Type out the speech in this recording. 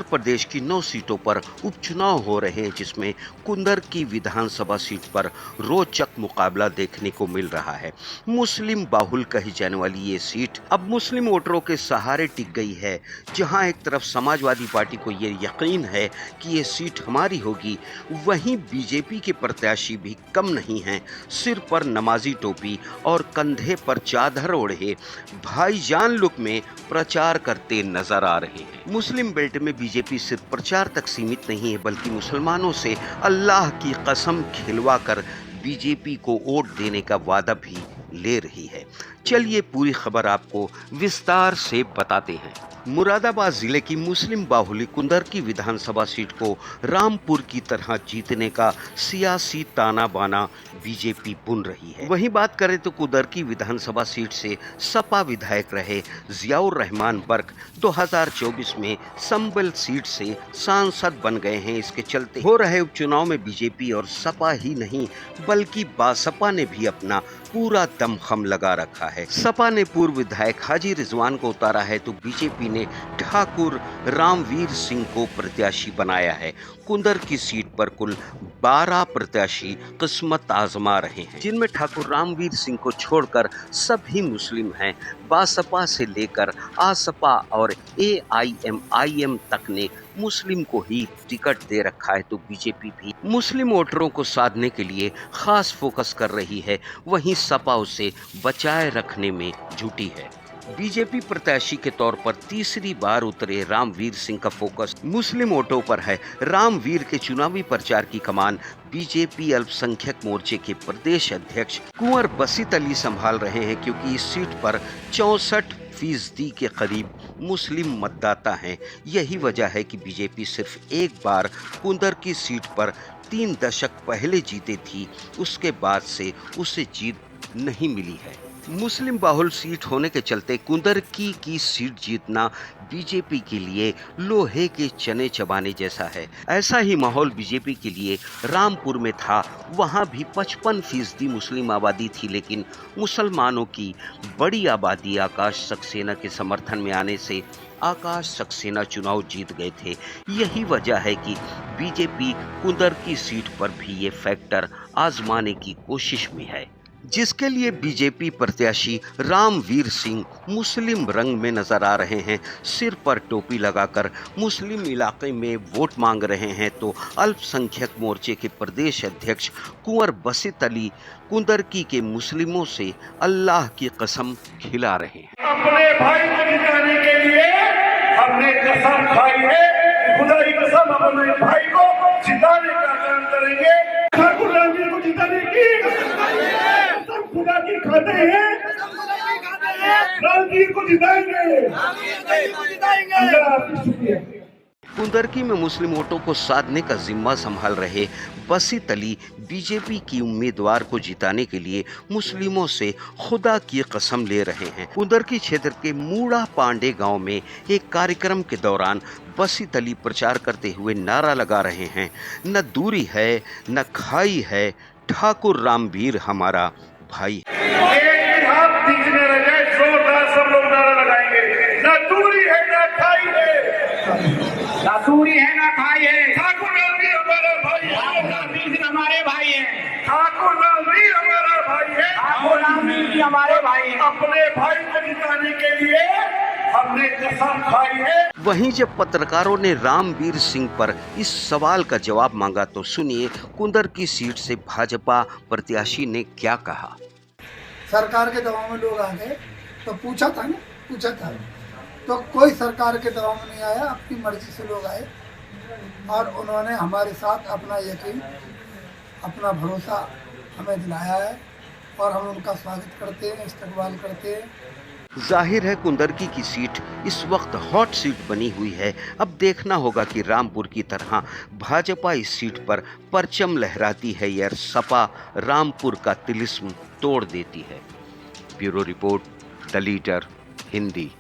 उत्तर प्रदेश की 9 सीटों पर उपचुनाव हो रहे हैं, जिसमें कुंदर की विधानसभा सीट पर रोचक मुकाबला देखने को मिल रहा है। मुस्लिम बाहुल कही जाने वाली ये सीट अब मुस्लिम वोटरों के सहारे टिक गई है। जहां एक तरफ समाजवादी पार्टी को ये यकीन है कि ये सीट हमारी होगी, वहीं बीजेपी के प्रत्याशी भी कम नहीं हैं। सिर पर नमाजी टोपी और कंधे पर चादर ओढ़े भाईजान लुक में प्रचार करते नजर आ रहे हैं। मुस्लिम बेल्ट में बीजेपी सिर्फ प्रचार तक सीमित नहीं है, बल्कि मुसलमानों से अल्लाह की कसम खिलवाकर बीजेपी को वोट देने का वादा भी ले रही है। चलिए पूरी खबर आपको विस्तार से बताते हैं। मुरादाबाद जिले की मुस्लिम बाहुली कुंदर की विधानसभा सीट को रामपुर की तरह जीतने का सियासी ताना बाना बीजेपी बुन रही है। वहीं बात करें तो कुंदर की विधानसभा सीट से सपा विधायक रहे जियाउर रहमान बर्क 2024 में संबल सीट से सांसद बन गए हैं। इसके चलते हो रहे उपचुनाव में बीजेपी और सपा ही नहीं बल्कि बासपा ने भी अपना पूरा दमखम लगा रखा है। सपा ने पूर्व विधायक हाजी रिजवान को उतारा है तो बीजेपी ने ठाकुर रामवीर सिंह को प्रत्याशी बनाया है। कुंदर की सीट पर कुल 12 प्रत्याशी किस्मत आजमा रहे हैं, जिनमें ठाकुर रामवीर सिंह को छोड़कर सभी मुस्लिम हैं। बासपा से लेकर आसपा और AIMIM तक ने मुस्लिम को ही टिकट दे रखा है, तो बीजेपी भी मुस्लिम वोटरों को साधने के लिए खास फोकस कर रही है। वहीं सपा उसे बचाए रखने में जुटी है। बीजेपी प्रत्याशी के तौर पर तीसरी बार उतरे रामवीर सिंह का फोकस मुस्लिम वोटों पर है। रामवीर के चुनावी प्रचार की कमान बीजेपी अल्पसंख्यक मोर्चे के प्रदेश अध्यक्ष कुंवर बसीत अली संभाल रहे हैं, क्योंकि इस सीट पर 64% के करीब मुस्लिम मतदाता हैं। यही वजह है कि बीजेपी सिर्फ एक बार कुंदर की सीट पर 3 दशक पहले जीती थी, उसके बाद से उसे जीत नहीं मिली है। मुस्लिम बाहुल सीट होने के चलते कुंदर की सीट जीतना बीजेपी के लिए लोहे के चने चबाने जैसा है। ऐसा ही माहौल बीजेपी के लिए रामपुर में था। वहां भी 55% मुस्लिम आबादी थी, लेकिन मुसलमानों की बड़ी आबादी आकाश सक्सेना के समर्थन में आने से आकाश सक्सेना चुनाव जीत गए थे। यही वजह है कि बीजेपी कुंदर की सीट पर भी ये फैक्टर आजमाने की कोशिश में है, जिसके लिए बीजेपी प्रत्याशी रामवीर सिंह मुस्लिम रंग में नजर आ रहे हैं। सिर पर टोपी लगाकर मुस्लिम इलाके में वोट मांग रहे हैं, तो अल्पसंख्यक मोर्चे के प्रदेश अध्यक्ष कुंवर बसीत अली कुंदरकी के मुस्लिमों से अल्लाह की कसम खिला रहे हैं। अपने भाई को जिताने के लिए हमने कसम खाई है, खुदा की कसम अपने भाई को जिताने का काम करेंगे। ठाकुर रामवीर को जिताने की खुदा की खाते हैं, रामवीर को जिताएंगे। कुंदरकी में मुस्लिम वोटों को साधने का जिम्मा संभाल रहे बसीत अली बीजेपी की उम्मीदवार को जिताने के लिए मुस्लिमों से खुदा की कसम ले रहे हैं। कुंदरकी क्षेत्र के मूड़ा पांडे गांव में एक कार्यक्रम के दौरान बसीत अली प्रचार करते हुए नारा लगा रहे हैं, न दूरी है न खाई है, ठाकुर रामवीर हमारा भाई। एक हाथ दिखने लगे, जोरदार सब लोग नारा लगाएंगे, न दूरी है न खाई है, ना दूरी है ना खाई है, ठाकुर रामवीर हमारा भाई है, रामवीर हमारे भाई हैं, ठाकुर रामवीर हमारा भाई है, ठाकुर रामवीर जी हमारे भाई हैं। अपने भाई को जिताने के लिए हमने कसम खाई है। वहीं जब पत्रकारों ने रामवीर सिंह पर इस सवाल का जवाब मांगा, तो सुनिए कुंदर की सीट से भाजपा प्रत्याशी ने क्या कहा। सरकार के दबाव में लोग आ गए तो पूछा था तो कोई सरकार के दबाव में नहीं आया, अपनी मर्जी से लोग आए और उन्होंने हमारे साथ अपना यकीन, अपना भरोसा हमें दिलाया है और हम उनका स्वागत करते हैं, इस्तकबाल करते हैं। जाहिर है कुंदरकी की सीट इस वक्त हॉट सीट बनी हुई है। अब देखना होगा कि रामपुर की तरह भाजपा इस सीट पर परचम लहराती है या सपा रामपुर का तिलिस्म तोड़ देती है। Bureau report, the leader Hindi.